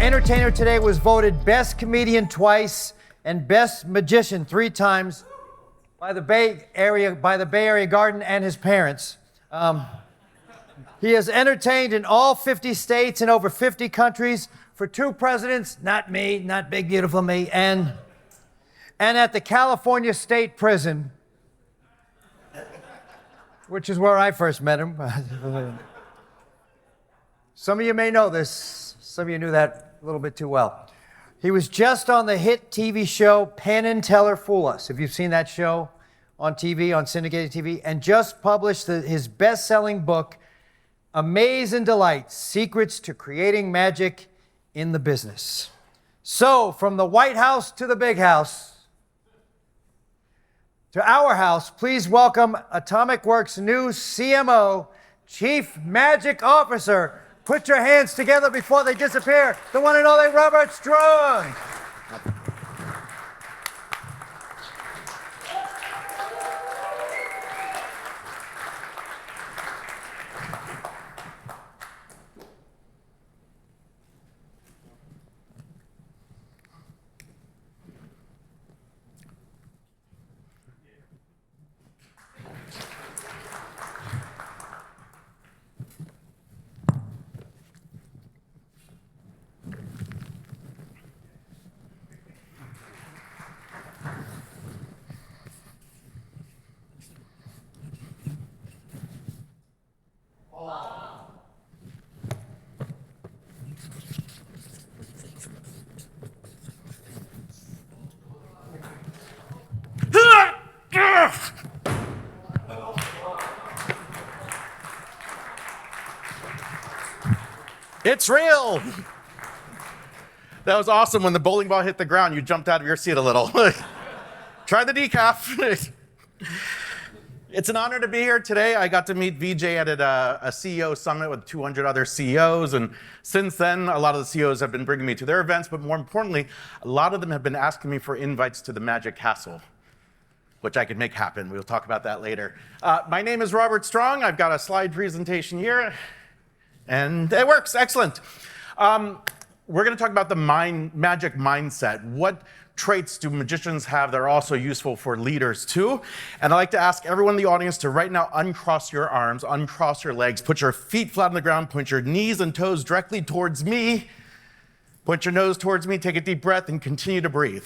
entertainer today was voted best comedian twice and best magician 3 times by the Bay Area Garden and his parents. He has entertained in all 50 states and over 50 countries for 2 presidents, not me, not big beautiful me, and at the California State Prison, which is where I first met him. Some of you may know this. Some of you knew that a little bit too well. He was just on the hit TV show Penn and Teller Fool Us. If you've seen that show on TV, on syndicated TV, and just published his best-selling book, Amaze and Delight, Secrets to Creating Magic in the Business. So, from the White House to the Big House, to our house, please welcome Atomic Works' new CMO, Chief Magic Officer. Put your hands together before they disappear. The one and only Robert Strong. It's real. That was awesome. When the bowling ball hit the ground, you jumped out of your seat a little. Try the decaf. It's an honor to be here today. I got to meet VJ at a CEO summit with 200 other CEOs, and since then, a lot of the CEOs have been bringing me to their events, but more importantly, a lot of them have been asking me for invites to the Magic Castle, which I could make happen. We'll talk about that later. My name is Robert Strong. I've got a slide presentation here. And it works, excellent. We're gonna talk about the magic mindset. What traits do magicians have that are also useful for leaders too? And I'd like to ask everyone in the audience to right now uncross your arms, uncross your legs, put your feet flat on the ground, point your knees and toes directly towards me, point your nose towards me, take a deep breath and continue to breathe.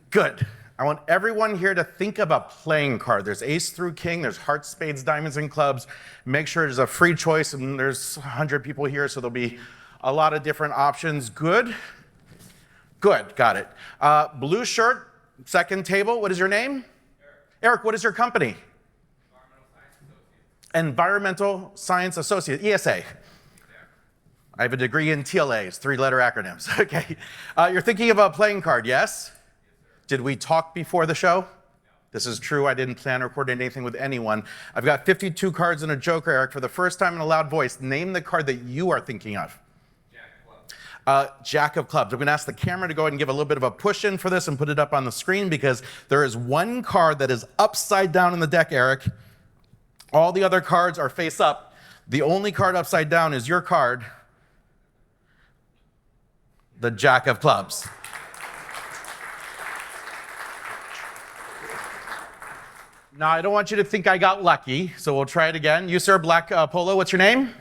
Good. I want everyone here to think of a playing card. There's ace through king, there's hearts, spades, diamonds, and clubs. Make sure there's a free choice, and there's 100 people here, so there'll be a lot of different options. Good? Good, got it. Blue shirt, second table, what is your name? Eric, what is your company? Environmental Science Associate, ESA. I have a degree in TLAs, 3-letter acronyms. Okay. You're thinking of a playing card, yes? Did we talk before the show? No. This is true. I didn't plan or coordinate anything with anyone. I've got 52 cards and a joker, Eric. For the first time in a loud voice, name the card that you are thinking of. Jack of Clubs. Jack of Clubs. I'm going to ask the camera to go ahead and give a little bit of a push in for this and put it up on the screen, because there is one card that is upside down in the deck, Eric. All the other cards are face up. The only card upside down is your card, the Jack of Clubs. Now, I don't want you to think I got lucky, so we'll try it again. You, sir, black polo, what's your name?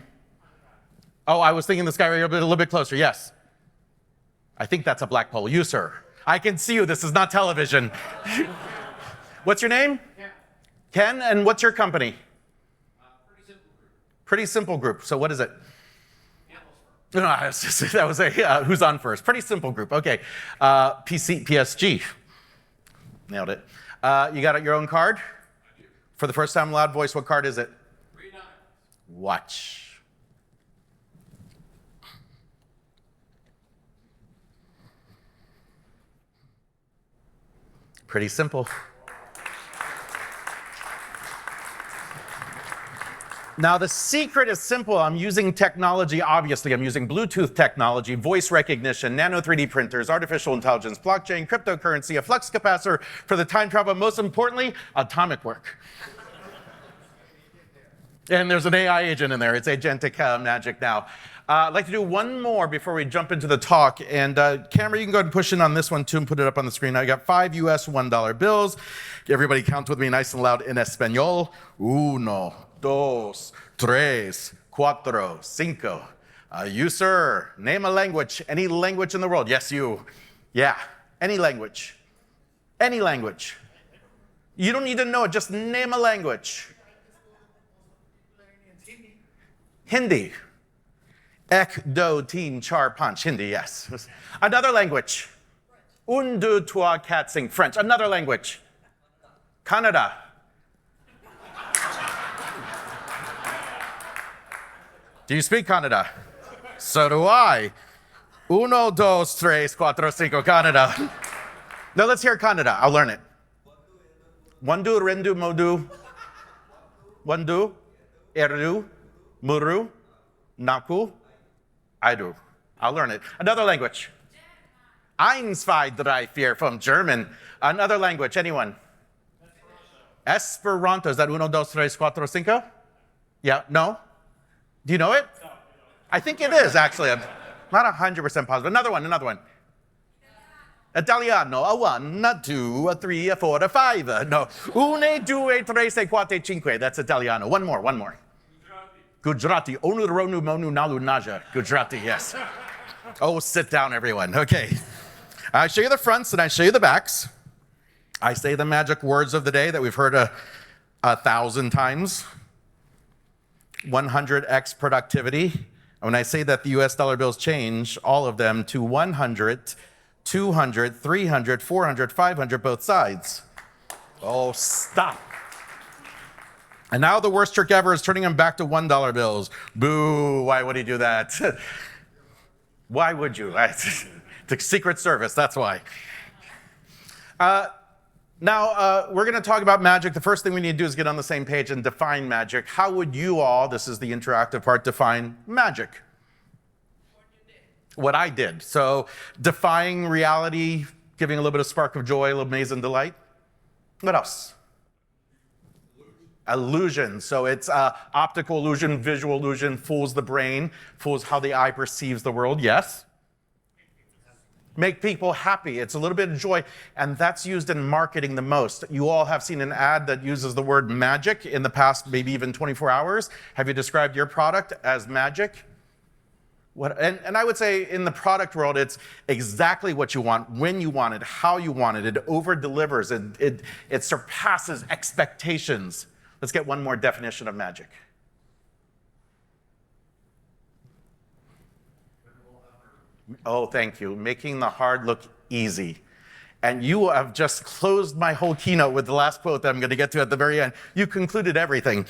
Oh, I was thinking this guy right a little bit closer, yes. I think that's a black polo. You, sir. I can see you, this is not television. What's your name? Ken. Ken, and what's your company? Pretty Simple Group. Pretty Simple Group, so what is it? No, that was a, who's on first? Pretty Simple Group, okay. PSG. Nailed it. You got your own card? For the first time in loud voice, what card is it? 3 diamonds. Watch. Pretty simple. Now, the secret is simple. I'm using technology, obviously. I'm using Bluetooth technology, voice recognition, nano 3D printers, artificial intelligence, blockchain, cryptocurrency, a flux capacitor for the time travel, most importantly, atomic work. And there's an AI agent in there. It's agentic magic now. I'd like to do one more before we jump into the talk. And camera, you can go ahead and push in on this one too and put it up on the screen. I got 5 US $1 bills. Everybody count with me nice and loud in Espanol. Uno, dos, tres, cuatro, cinco. You, sir, name a language. Any language in the world. Yes, you. Yeah, any language. Any language. You don't need to know it. Just name a language. Hindi. Ek, do, teen, char, panch. Hindi, yes. Another language. Un, deux, trois, quatre, cinq. French. Another language. Canada. Do you speak Canada? So do I. Uno, dos, tres, cuatro, cinco. Canada. Now let's hear Canada. I'll learn it. Wandu, rendu, modu. Wandu, erdu, muru, naku, aidu. I'll learn it. Another language. Eins, zwei, drei, vier from German. Another language. Anyone? Esperanto. Is that uno, dos, tres, cuatro, cinco? Yeah. No? Do you know it? No. I think it is, actually. I'm not 100% positive. Another one. Italiano, a 1, a 2, a 3, a 4, a 5. No. Une, due, tre, se, quattro, cinque. That's Italiano. One more. Gujarati. Onu, ronu, monu, nalu, naja. Gujarati, yes. Oh, sit down, everyone. Okay. I show you the fronts and I show you the backs. I say the magic words of the day that we've heard 1,000 times. 100x productivity. And when I say that the US dollar bills change, all of them to 100, 200, 300, 400, 500, both sides. Oh, stop. And now the worst trick ever is turning them back to $1 bills. Boo, why would he do that? Why would you? It's a Secret Service, that's why. Now, we're going to talk about magic. The first thing we need to do is get on the same page and define magic. How would you all, this is the interactive part, define magic? What I did. So, defying reality, giving a little bit of spark of joy, a little amaze and delight. What else? Illusion. So it's optical illusion, visual illusion, fools the brain, fools how the eye perceives the world. Yes? Make people happy. It's a little bit of joy, and that's used in marketing the most. You all have seen an ad that uses the word magic in the past, maybe even 24 hours. Have you described your product as magic? And I would say in the product world, it's exactly what you want, when you want it, how you want it. It over-delivers. It surpasses expectations. Let's get one more definition of magic. Oh, thank you. Making the hard look easy. And you have just closed my whole keynote with the last quote that I'm going to get to at the very end. You concluded everything.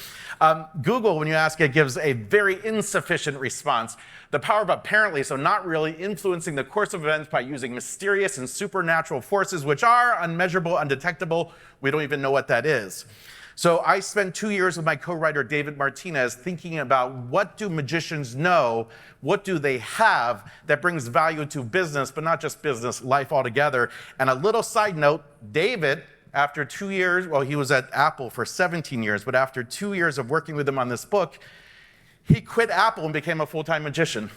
Google, when you ask it, gives a very insufficient response. The power of apparently, so not really, influencing the course of events by using mysterious and supernatural forces, which are unmeasurable, undetectable. We don't even know what that is. So I spent 2 years with my co-writer, David Martinez, thinking about what do magicians know, what do they have that brings value to business, but not just business, life altogether. And a little side note, David, after 2 years, well, he was at Apple for 17 years, but after 2 years of working with him on this book, he quit Apple and became a full-time magician.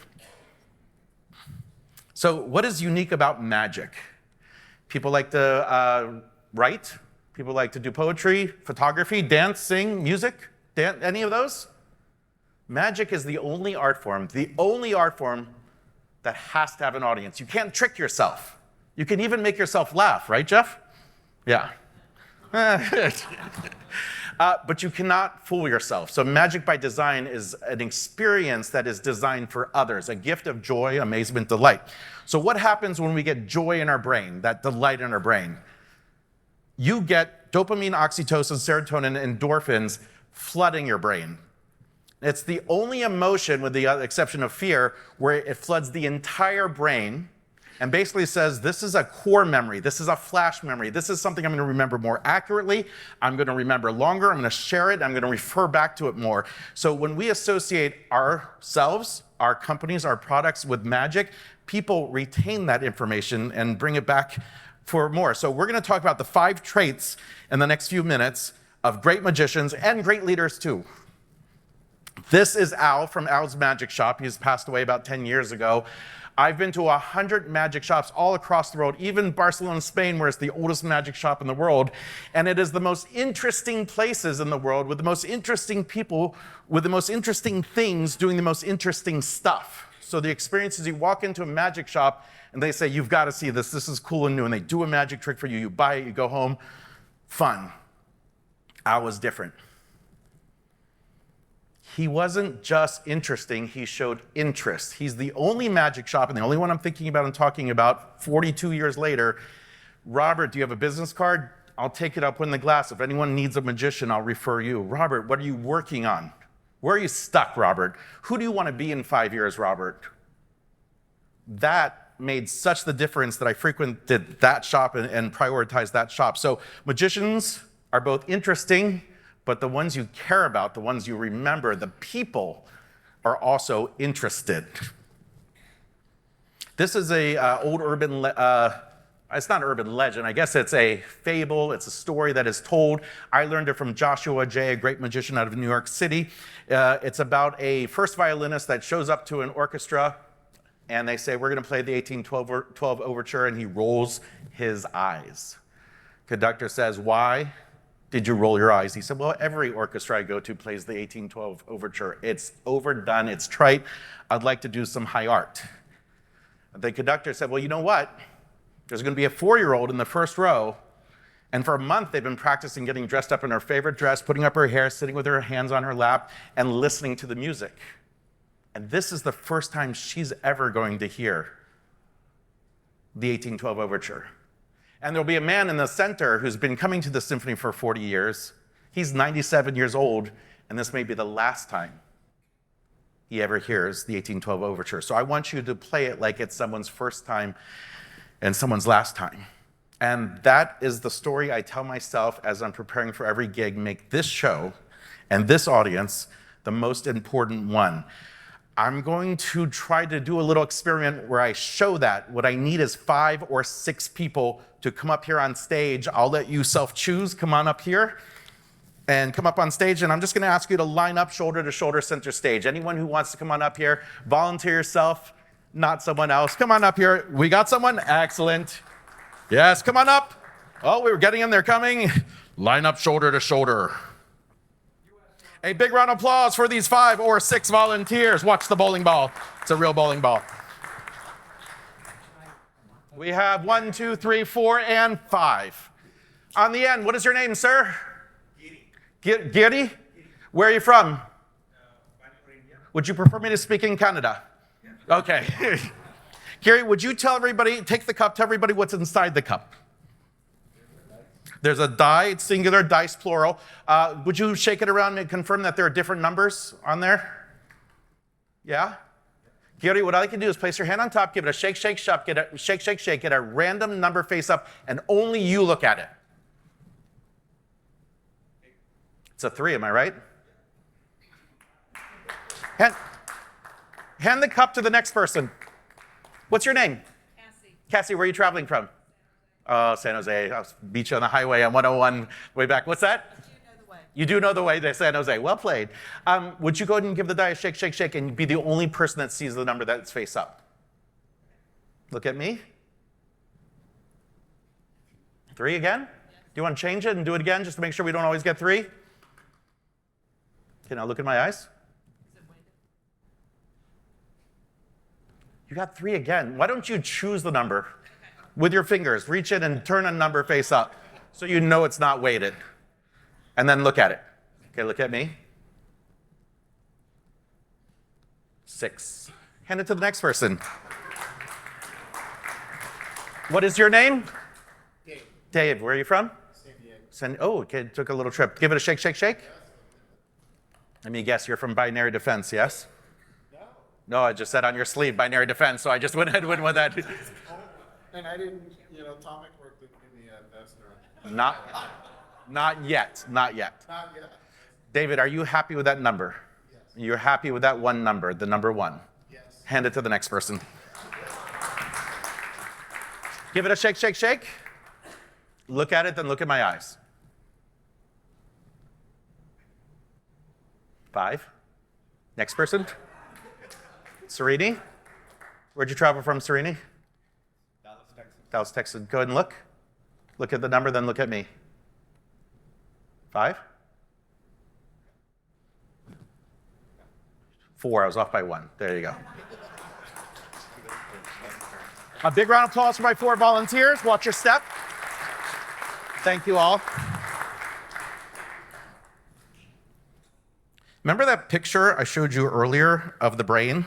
So what is unique about magic? People like to write. People like to do poetry, photography, dance, sing, music, any of those? Magic is the only art form that has to have an audience. You can't trick yourself. You can even make yourself laugh, right, Jeff? Yeah. But you cannot fool yourself. So magic by design is an experience that is designed for others, a gift of joy, amazement, delight. So what happens when we get joy in our brain, that delight in our brain? You get dopamine, oxytocin, serotonin, endorphins flooding your brain. It's the only emotion, with the exception of fear, where it floods the entire brain and basically says, this is a core memory, this is a flash memory, this is something I'm going to remember more accurately, I'm going to remember longer, I'm going to share it, I'm going to refer back to it more. So when we associate ourselves, our companies, our products with magic, people retain that information and bring it back for more. So we're going to talk about the 5 traits in the next few minutes of great magicians and great leaders too. This is Al from Al's Magic Shop. He's passed away about 10 years ago. I've been to 100 magic shops all across the world, even Barcelona, Spain, where it's the oldest magic shop in the world. And it is the most interesting places in the world with the most interesting people, with the most interesting things, doing the most interesting stuff. So the experience is you walk into a magic shop and they say, you've got to see this. This is cool and new. And they do a magic trick for you. You buy it, you go home. Fun. Al was different. He wasn't just interesting, he showed interest. He's the only magic shop, and the only one I'm thinking about and talking about 42 years later. Robert, do you have a business card? I'll take it up in the glass. If anyone needs a magician, I'll refer you. Robert, what are you working on? Where are you stuck, Robert? Who do you want to be in 5 years, Robert? That made such the difference that I frequented that shop and prioritized that shop. So magicians are both interesting, but the ones you care about, the ones you remember, the people are also interested. This is a old urban, it's not urban legend, I guess it's a fable, it's a story that is told. I learned it from Joshua Jay, a great magician out of New York City. It's about a first violinist that shows up to an orchestra and they say, we're gonna play the 1812 overture, and he rolls his eyes. Conductor says, why did you roll your eyes? He said, well, every orchestra I go to plays the 1812 overture. It's overdone, it's trite. I'd like to do some high art. The conductor said, well, you know what? There's gonna be a 4-year-old in the first row, and for a month they've been practicing getting dressed up in her favorite dress, putting up her hair, sitting with her hands on her lap, and listening to the music. And this is the first time she's ever going to hear the 1812 overture. And there'll be a man in the center who's been coming to the symphony for 40 years. He's 97 years old, and this may be the last time he ever hears the 1812 overture. So I want you to play it like it's someone's first time and someone's last time. And that is the story I tell myself as I'm preparing for every gig. Make this show and this audience the most important one. I'm going to try to do a little experiment where I show that. What I need is 5 or 6 people to come up here on stage. I'll let you self-choose. Come on up here and come up on stage. And I'm just going to ask you to line up shoulder to shoulder, center stage. Anyone who wants to come on up here, volunteer yourself, not someone else. Come on up here. We got someone? Excellent. Yes, come on up. Oh, we were getting them. They're coming. Line up shoulder to shoulder. A big round of applause for these 5 or 6 volunteers. Watch the bowling ball. It's a real bowling ball. We have 1, 2, 3, 4, and 5. On the end, what is your name, sir? Giri. Giri? Where are you from? Would you prefer me to speak in Canada? Okay. Giri, would you tell everybody, take the cup, tell everybody what's inside the cup? There's a die, it's singular, dice plural. Would you shake it around and confirm that there are different numbers on there? Yeah? Giri, what I can do is place your hand on top, give it a shake, shake, shake, get a shake, shake, shake, get a random number face up, and only you look at it. It's a 3, am I right? Hand the cup to the next person. What's your name? Cassie. Cassie, where are you traveling from? Oh, San Jose. I'll beat you on the highway on 101 way back. What's that? Do you know the way? You do know the way to San Jose. Well played. Would you go ahead and give the die a shake, shake, shake, and be the only person that sees the number that's face up? Look at me. 3 again? Yes. Do you want to change it and do it again just to make sure we don't always get 3? Okay, now look in my eyes. Is it weighted? You got 3 again. Why don't you choose the number? With your fingers, reach in and turn a number face up so you know it's not weighted. And then look at it. Okay, look at me. 6. Hand it to the next person. What is your name? Dave. Dave, where are you from? San Diego. Oh, okay, took a little trip. Give it a shake, shake, shake. Let me guess, you're from Binary Defense, yes? No, I just said on your sleeve, Binary Defense, so I just went ahead and went with that. And I didn't, Tomic worked in the restaurant. Not yet. Not yet. David, are you happy with that number? Yes. You're happy with that one number, the number 1? Yes. Hand it to the next person. Give it a shake, shake, shake. Look at it, then look at my eyes. 5. Next person. Serini. Where'd you travel from, Serini? Dallas, Texas. Dallas, Texas. Go ahead and look. Look at the number, then look at me. 5? 4. I was off by 1. There you go. A big round of applause for my 4 volunteers. Watch your step. Thank you all. Remember that picture I showed you earlier of the brain?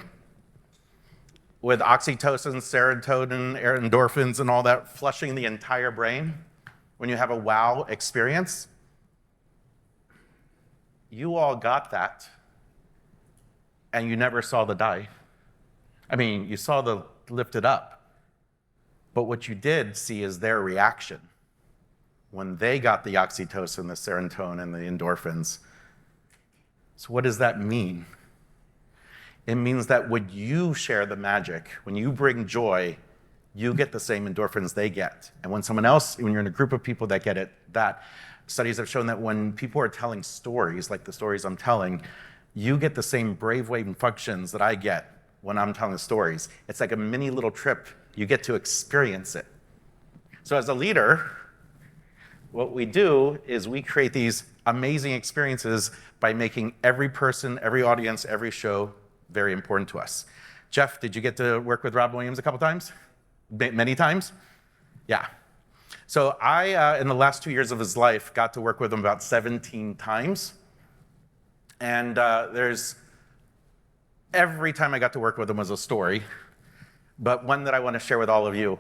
With oxytocin, serotonin, endorphins, and all that flushing the entire brain when you have a wow experience? You all got that, and you never saw the die. I mean, you saw the lifted up. But what you did see is their reaction when they got the oxytocin, the serotonin, and the endorphins. So what does that mean? It means that when you share the magic, when you bring joy, you get the same endorphins they get. And when someone else, when you're in a group of people that get it, that studies have shown that when people are telling stories, like the stories I'm telling, you get the same brainwave functions that I get when I'm telling stories. It's like a mini little trip. You get to experience it. So as a leader, what we do is we create these amazing experiences by making every person, every audience, every show very important to us. Jeff, did you get to work with Rob Williams a couple times? Many times? Yeah. So I, in the last 2 years of his life, got to work with him about 17 times. And every time I got to work with him was a story, but one that I want to share with all of you.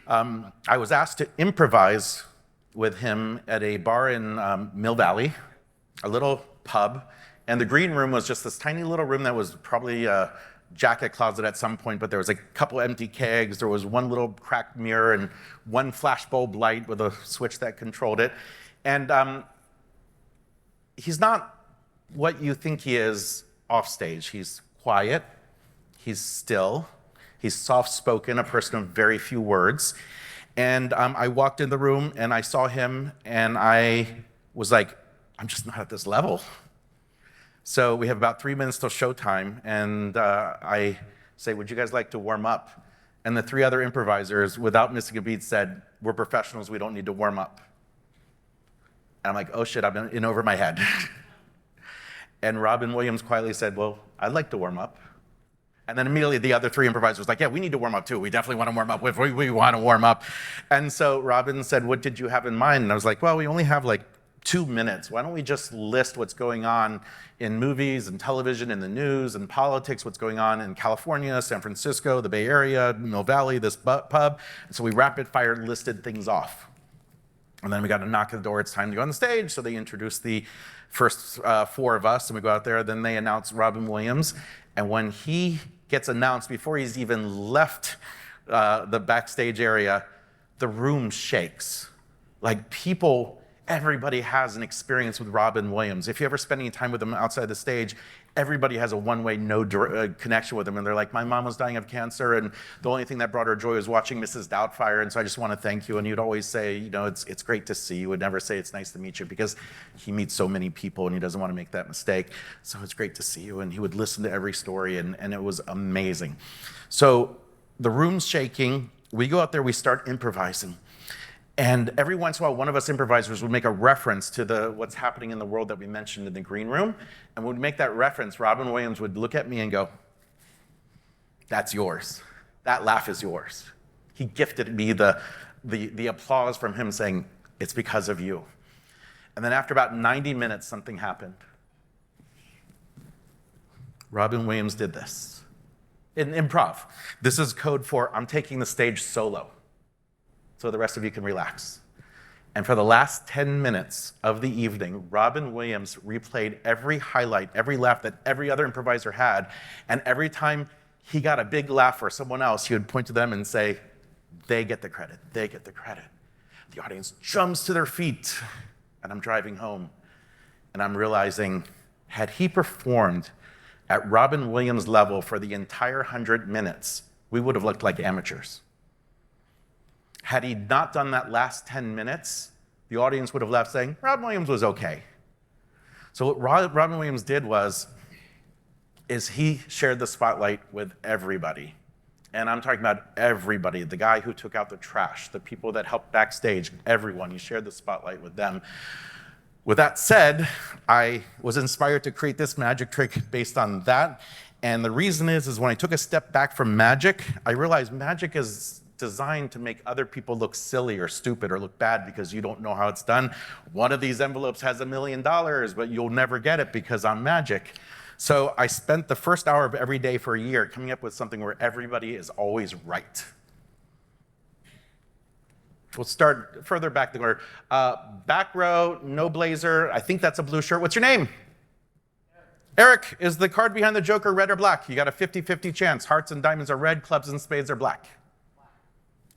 I was asked to improvise with him at a bar in Mill Valley, a little pub, and the green room was just this tiny little room that was probably a jacket closet at some point, but there was a couple empty kegs, there was one little cracked mirror and one flashbulb light with a switch that controlled it. And he's not what you think he is off stage. He's quiet, he's still, he's soft-spoken, a person of very few words. And I walked in the room and I saw him and I was like, I'm just not at this level. So we have about 3 minutes till showtime, and I say, would you guys like to warm up? And the 3 other improvisers, without missing a beat, said, we're professionals, we don't need to warm up. And I'm like, oh shit, I've been in over my head. And Robin Williams quietly said, well, I'd like to warm up. And then immediately the other 3 improvisers were like, yeah, we need to warm up too. We definitely want to warm up. We want to warm up. And so Robin said, what did you have in mind? And I was like, well, we only have like 2 minutes. Why don't we just list what's going on in movies and television, in the news and politics, what's going on in California, San Francisco, the Bay Area, Mill Valley, this pub. And so we rapid fire listed things off. And then we got a knock at the door, it's time to go on the stage. So they introduced the first 4 of us, and we go out there. Then they announce Robin Williams. And when he gets announced, before he's even left the backstage area, the room shakes. Like people, everybody has an experience with Robin Williams. If you ever spend any time with him outside the stage, everybody has a one-way, connection with him. And they're like, my mom was dying of cancer, and the only thing that brought her joy was watching Mrs. Doubtfire, and so I just want to thank you. And you'd always say, you know, it's great to see you. He would never say it's nice to meet you, because he meets so many people and he doesn't want to make that mistake. So it's great to see you. And he would listen to every story, and it was amazing. So the room's shaking. We go out there, we start improvising. And every once in a while, one of us improvisers would make a reference to what's happening in the world that we mentioned in the green room. And when we make that reference, Robin Williams would look at me and go, that's yours. That laugh is yours. He gifted me the applause from him saying, it's because of you. And then after about 90 minutes, something happened. Robin Williams did this. In improv, this is code for I'm taking the stage solo, so the rest of you can relax. And for the last 10 minutes of the evening, Robin Williams replayed every highlight, every laugh that every other improviser had. And every time he got a big laugh for someone else, he would point to them and say, they get the credit, they get the credit. The audience jumps to their feet, and I'm driving home. And I'm realizing, had he performed at Robin Williams' level for the entire 100 minutes, we would have looked like amateurs. Had he not done that last 10 minutes, the audience would have left saying, Robin Williams was okay. So what Robin Williams did was, is he shared the spotlight with everybody. And I'm talking about everybody, the guy who took out the trash, the people that helped backstage, everyone. He shared the spotlight with them. With that said, I was inspired to create this magic trick based on that. And the reason is when I took a step back from magic, I realized magic is designed to make other people look silly or stupid or look bad because you don't know how it's done. One of these envelopes has $1 million, but you'll never get it because I'm magic. So I spent the first hour of every day for a year coming up with something where everybody is always right. We'll start further back the order. Back row, no blazer. I think that's a blue shirt. What's your name? Eric. Is the card behind the Joker red or black? You got a 50-50 chance. Hearts and diamonds are red, clubs and spades are black.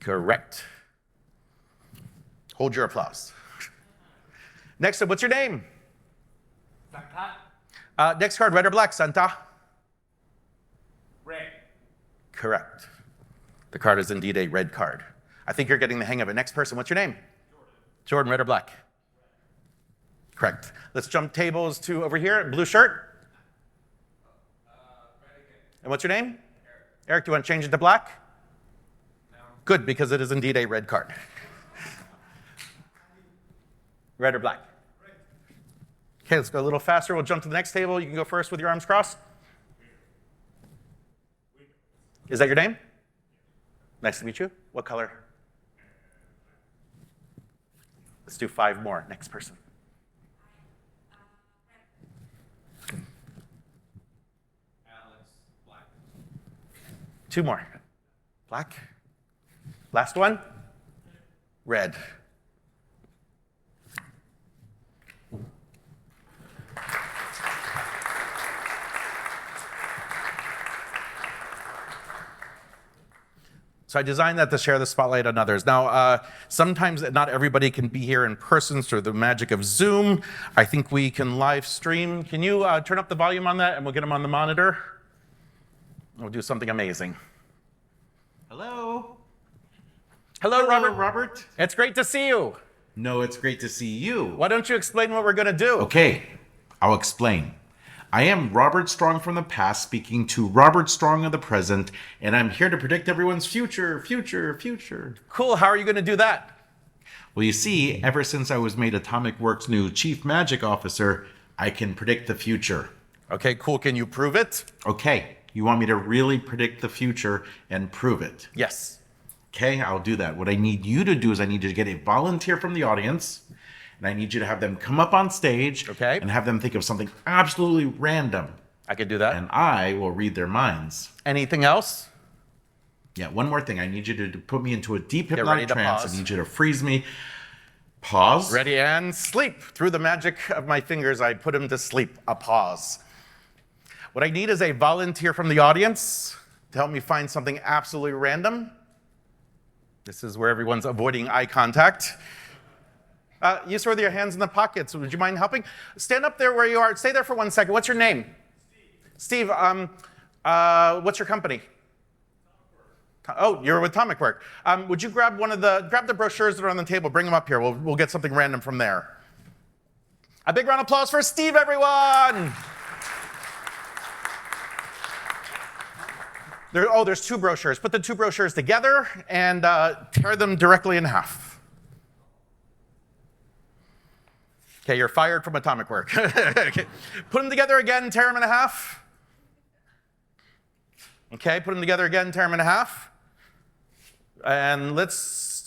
Correct. Hold your applause. Next up, what's your name? Santa. Next card, red or black, Santa? Red. Correct. The card is indeed a red card. I think you're getting the hang of it. Next person, what's your name? Jordan, red or black? Correct. Let's jump tables to over here. Blue shirt. Red again. And what's your name? Eric. Eric, do you want to change it to black? No. Good, because it is indeed a red card. Red or black? Red. Okay, let's go a little faster. We'll jump to the next table. You can go first with your arms crossed. Is that your name? Nice to meet you. What color? Let's do 5 more. Next person. Alex. Black. 2 more. Black. Last one. Red. So I designed that to share the spotlight on others. Now, sometimes not everybody can be here in person through the magic of Zoom. I think we can live stream. Can you turn up the volume on that and we'll get them on the monitor? We'll do something amazing. Hello. Hello, Robert. Robert. It's great to see you. No, it's great to see you. Why don't you explain what we're going to do? Okay, I'll explain. I am Robert Strong from the past speaking to Robert Strong of the present, and I'm here to predict everyone's future. Cool. How are you going to do that? Well, you see, ever since I was made Atomic Works' new Chief Magic Officer, I can predict the future. Okay, cool. Can you prove it? Okay, you want me to really predict the future and prove it? Yes. Okay, I'll do that. What I need you to do is I need you to get a volunteer from the audience, and I need you to have them come up on stage and have them think of something absolutely random. I could do that. And I will read their minds. Anything else? Yeah, one more thing. I need you to put me into a deep ready hypnotic to trance. pause. I need you to freeze me. Pause. Ready and sleep. Through the magic of my fingers, I put him to sleep. A pause. What I need is a volunteer from the audience to help me find something absolutely random. This is where everyone's avoiding eye contact. You throw your hands in the pockets. Would you mind helping? Stand up there where you are. Stay there for 1 second. What's your name? Steve. What's your company? Oh, you're with Atomic Work. Would you grab grab the brochures that are on the table, bring them up here. We'll get something random from there. A big round of applause for Steve, everyone. There's 2 brochures. Put the 2 brochures together and tear them directly in half. Okay, you're fired from Atomic Work. Okay. Put them together again, tear them in half. Okay, put them together again, tear them in half. And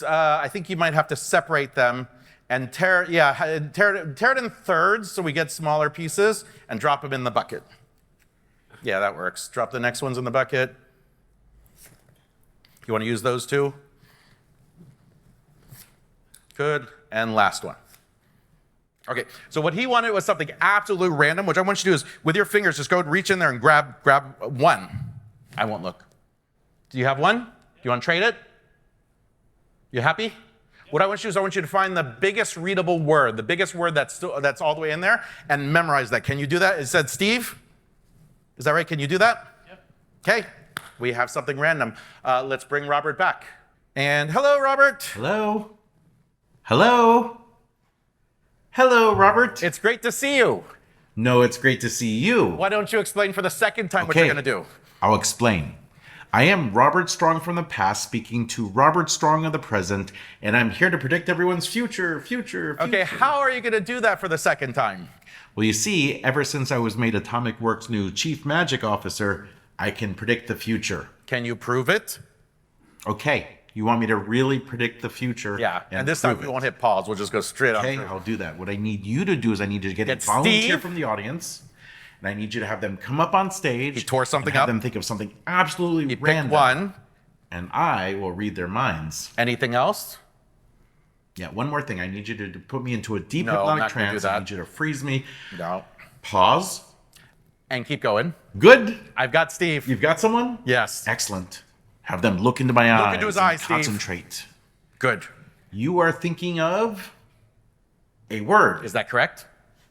I think you might have to separate them and tear it in thirds so we get smaller pieces and drop them in the bucket. Yeah, that works. Drop the next ones in the bucket. You want to use those 2? Good. And last one. Okay, so what he wanted was something absolutely random. What I want you to do is, with your fingers, just go reach in there and grab 1. I won't look. Do you have 1? Do you want to trade it? You happy? Yep. What I want you to do is I want you to find the biggest readable word, the biggest word that's all the way in there, and memorize that. Can you do that? It said Steve. Is that right? Can you do that? Yep. Okay, we have something random. Let's bring Robert back. And hello, Robert. Hello. Hello. Hello, Robert. It's great to see you. No, it's great to see you. Why don't you explain for the second time what you're going to do? I'll explain. I am Robert Strong from the past speaking to Robert Strong of the present, and I'm here to predict everyone's future. Okay, how are you going to do that for the second time? Well, you see, ever since I was made Atomic Works' new Chief Magic Officer, I can predict the future. Can you prove it? Okay, you want me to really predict the future? Yeah, and this time we won't hit pause. We'll just go straight on Okay, through. I'll do that. What I need you to do is I need you to get a volunteer Steve? from the audience, and I need you to have them come up on stage. He tore something and have up. them think of something absolutely You pick random. one. And I will read their minds. Anything else? Yeah, one more thing. I need you to put me into a deep No, I'm hypnotic not gonna do trance. I that. need you to freeze me. No. Pause. And keep going. Good. I've got Steve. You've got someone? Yes. Excellent. Have them look into my eyes. Look into his and eyes, Steve. concentrate. Good. You are thinking of a word. Is that correct?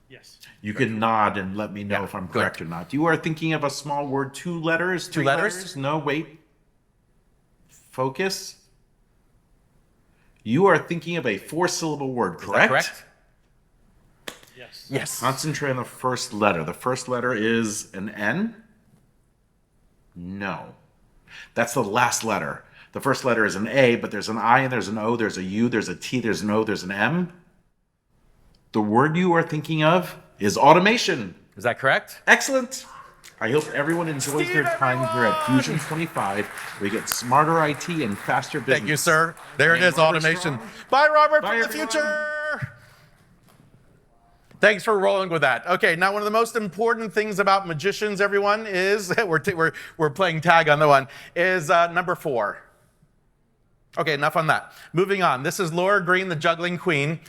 Yes. You can nod and let me know Yeah, if I'm good. correct or not. You are thinking of a small word, 2 letters, 3 letters? No, wait. Focus. You are thinking of a 4-syllable word, Is that correct? correct? Yes. Yes. Concentrate on the first letter. The first letter is an N? No. That's the last letter. The first letter is an A, but there's an I and there's an O, there's a U, there's a T, there's an O, there's an M. The word you are thinking of is automation. Is that correct? Excellent. I hope everyone enjoys their time here at FUSION'25, where you get smarter IT and faster business. Thank you, sir. There it is, Robert automation. Strong. Bye, Robert, Bye, from the everyone. future. Thanks for rolling with that. Okay, now one of the most important things about magicians, everyone, is we're playing tag on the one, is number 4. Okay, enough on that. Moving on. This is Laura Green, the juggling queen.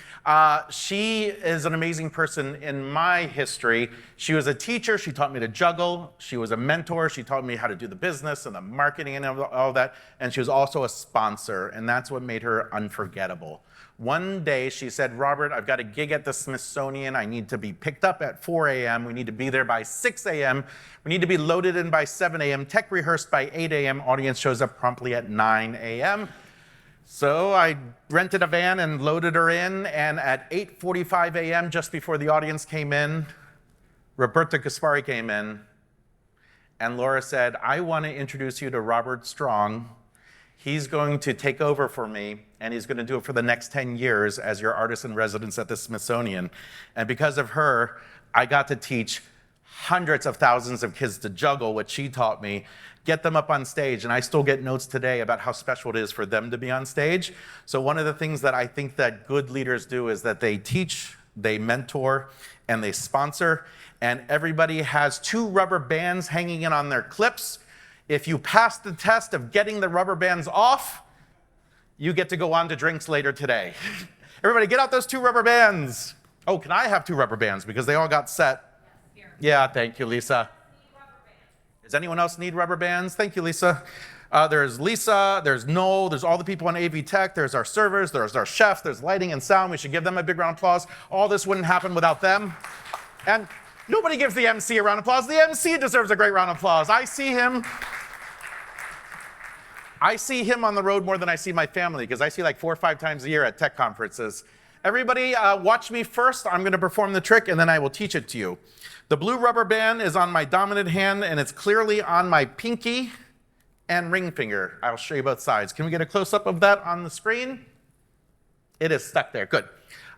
She is an amazing person in my history. She was a teacher. She taught me to juggle. She was a mentor. She taught me how to do the business and the marketing and all that. And she was also a sponsor, and that's what made her unforgettable. One day she said, Robert, I've got a gig at the Smithsonian. I need to be picked up at 4 a.m. We need to be there by 6 a.m. We need to be loaded in by 7 a.m., tech rehearsed by 8 a.m. Audience shows up promptly at 9 a.m. So I rented a van and loaded her in, and at 8:45 a.m., just before the audience came in, Roberta Gaspari came in, and Laura said, I want to introduce you to Robert Strong. He's going to take over for me, and he's going to do it for the next 10 years as your artist in residence at the Smithsonian. And because of her, I got to teach hundreds of thousands of kids to juggle, what she taught me, get them up on stage. And I still get notes today about how special it is for them to be on stage. So one of the things that I think that good leaders do is that they teach, they mentor, and they sponsor. And everybody has 2 rubber bands hanging in on their clips. If you pass the test of getting the rubber bands off, you get to go on to drinks later today. Everybody get out those 2 rubber bands. Oh, can I have 2 rubber bands? Because they all got set. Yeah, thank you, Lisa. Does anyone else need rubber bands? Thank you, Lisa. There's Lisa, there's Noel, there's all the people in AV Tech, there's our servers, there's our chef, there's lighting and sound. We should give them a big round of applause. All this wouldn't happen without them. And nobody gives the MC a round of applause. The MC deserves a great round of applause. I see him on the road more than I see my family, because I see like 4 or 5 times a year at tech conferences. Everybody watch me first. I'm going to perform the trick, and then I will teach it to you. The blue rubber band is on my dominant hand, and it's clearly on my pinky and ring finger. I'll show you both sides. Can we get a close-up of that on the screen? It is stuck there. Good.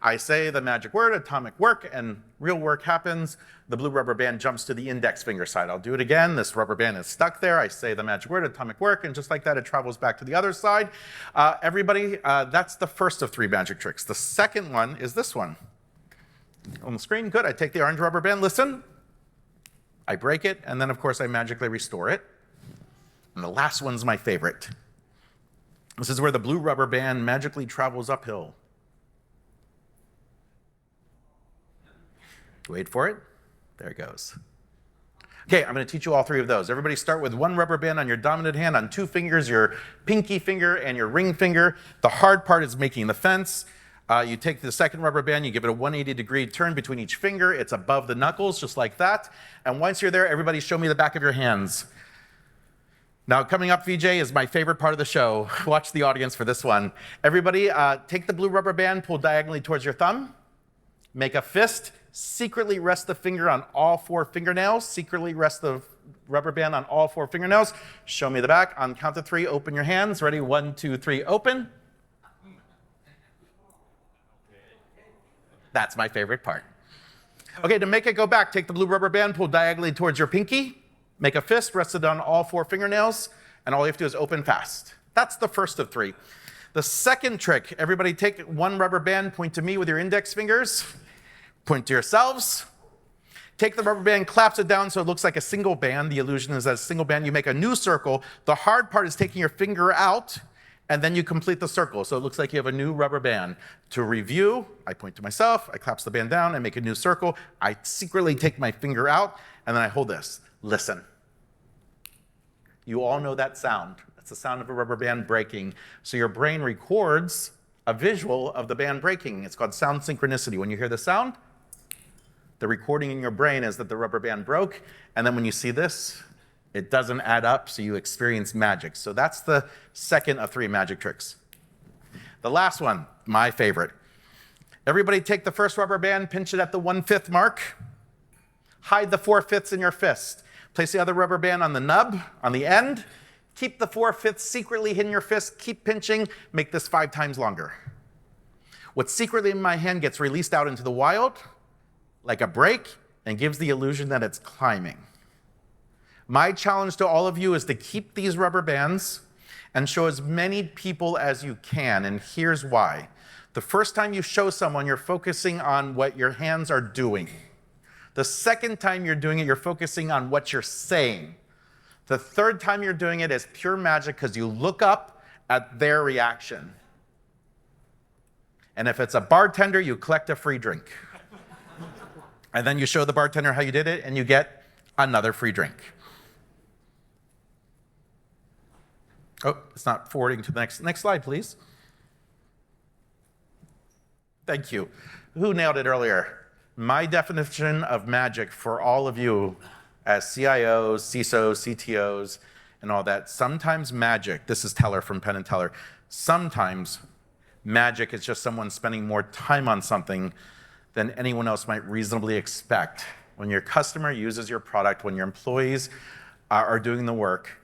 I say the magic word, atomic work, and real work happens. The blue rubber band jumps to the index finger side. I'll do it again. This rubber band is stuck there. I say the magic word, atomic work, and just like that, it travels back to the other side. Everybody, that's the first of 3 magic tricks. The second one is this one. On the screen, good. I take the orange rubber band, listen. I break it, and then, of course, I magically restore it. And the last one's my favorite. This is where the blue rubber band magically travels uphill. Wait for it. There it goes. Okay, I'm going to teach you all 3 of those. Everybody start with 1 rubber band on your dominant hand, on 2 fingers, your pinky finger and your ring finger. The hard part is making the fence. You take the second rubber band, you give it a 180-degree turn between each finger. It's above the knuckles, just like that. And once you're there, everybody show me the back of your hands. Now, coming up, VJ, is my favorite part of the show. Watch the audience for this one. Everybody, take the blue rubber band, pull diagonally towards your thumb. Make a fist, Secretly rest the finger on all 4 fingernails. Secretly rest the rubber band on all 4 fingernails. Show me the back. On count of 3, open your hands. Ready? 1, 2, 3, open. That's my favorite part. Okay, to make it go back, take the blue rubber band, pull diagonally towards your pinky, make a fist, rest it on all 4 fingernails, and all you have to do is open fast. That's the first of 3. The second trick, everybody take 1 rubber band, point to me with your index fingers, point to yourselves. Take the rubber band, collapse it down so it looks like a single band. The illusion is that a single band, you make a new circle. The hard part is taking your finger out, and then you complete the circle. So it looks like you have a new rubber band. To review, I point to myself, I collapse the band down, I make a new circle. I secretly take my finger out, and then I hold this. Listen. You all know that sound. It's the sound of a rubber band breaking. So your brain records a visual of the band breaking. It's called sound synchronicity. When you hear the sound, the recording in your brain is that the rubber band broke, and then when you see this, it doesn't add up, so you experience magic. So that's the second of 3 magic tricks. The last one, my favorite. Everybody take the first rubber band, pinch it at the 1/5 mark. Hide the 4/5 in your fist. Place the other rubber band on the nub, on the end. Keep the 4/5 secretly in your fist. Keep pinching. Make this 5 times longer. What's secretly in my hand gets released out into the wild, like a break, and gives the illusion that it's climbing. My challenge to all of you is to keep these rubber bands and show as many people as you can, and here's why. The first time you show someone, you're focusing on what your hands are doing. The second time you're doing it, you're focusing on what you're saying. The third time you're doing it is pure magic because you look up at their reaction. And if it's a bartender, you collect a free drink. And then you show the bartender how you did it, and you get another free drink. Oh, it's not forwarding to the next slide, please. Thank you. Who nailed it earlier? My definition of magic for all of you as CIOs, CISOs, CTOs, and all that, sometimes magic, this is Teller from Penn and Teller, sometimes magic is just someone spending more time on something than anyone else might reasonably expect. When your customer uses your product, when your employees are doing the work,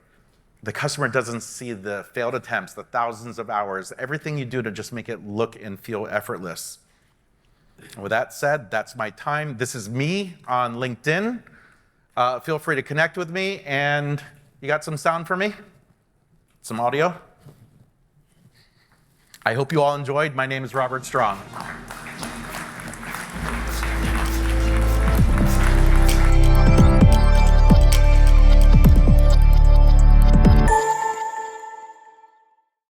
the customer doesn't see the failed attempts, the thousands of hours, everything you do to just make it look and feel effortless. With that said, that's my time. This is me on LinkedIn. Feel free to connect with me. And you got some sound for me? Some audio? I hope you all enjoyed. My name is Robert Strong.